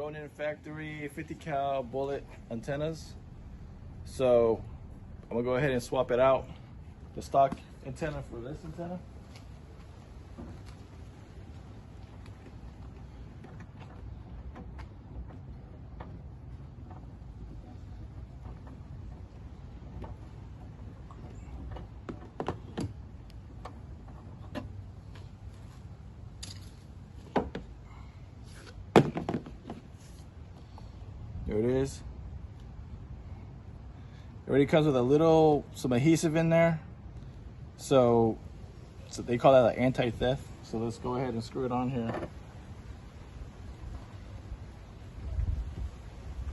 Ronin Factory 50 cal bullet antennas. So I'm gonna go ahead and swap it out, the stock antenna for this antenna. There it is. It already comes with some adhesive in there. So they call that an anti-theft. So let's go ahead and screw it on here.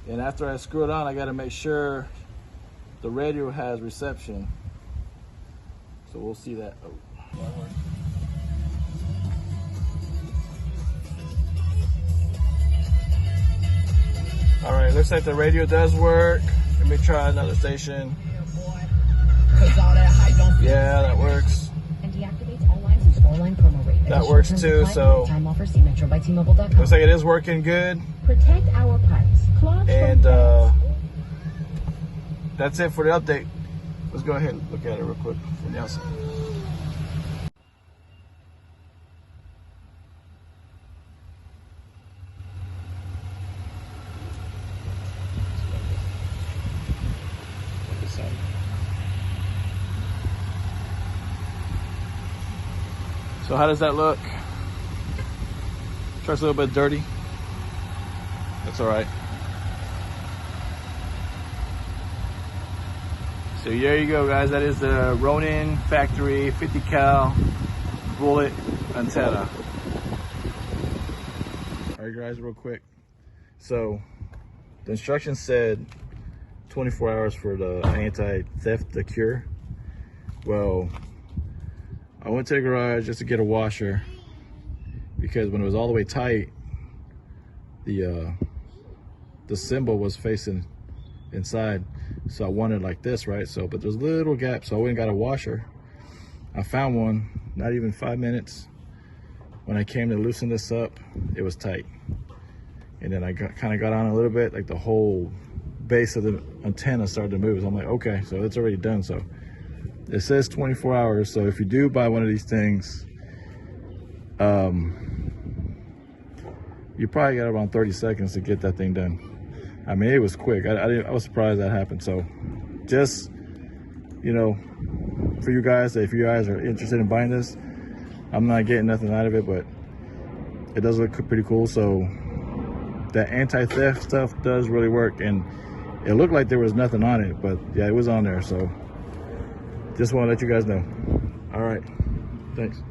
And after I screw it on, I gotta make sure the radio has reception. So we'll see that. Oh. All right, looks like the radio does work. Let me try another station. Yeah, that works. That works too, so looks like it is working good. Protect our pipes. And that's it for the update. Let's go ahead and look at it real quick from the outside. So how does that look? Truck's a little bit dirty. That's all right. So there you go, guys. That is the Ronin Factory 50 cal bullet antenna. All right, guys, real quick. So the instructions said 24 hours for the anti-theft, the cure. Well, I went to the garage just to get a washer because when it was all the way tight, the symbol was facing inside. So I wanted like this, right? So, but there's a little gap, so I went and got a washer. I found one, not even 5 minutes. When I came to loosen this up, it was tight. And then I kind of got on a little bit, like the whole base of the antenna started to move. So I'm like, okay, so it's already done. So it says 24 hours. So if you do buy one of these things, you probably got around 30 seconds to get that thing done. I mean, it was quick. I was surprised that happened. So just, you know, for you guys, if you guys are interested in buying this, I'm not getting nothing out of it, but it does look pretty cool. So that anti-theft stuff does really work. And it looked like there was nothing on it, but yeah, it was on there. So just want to let you guys know. All right, thanks.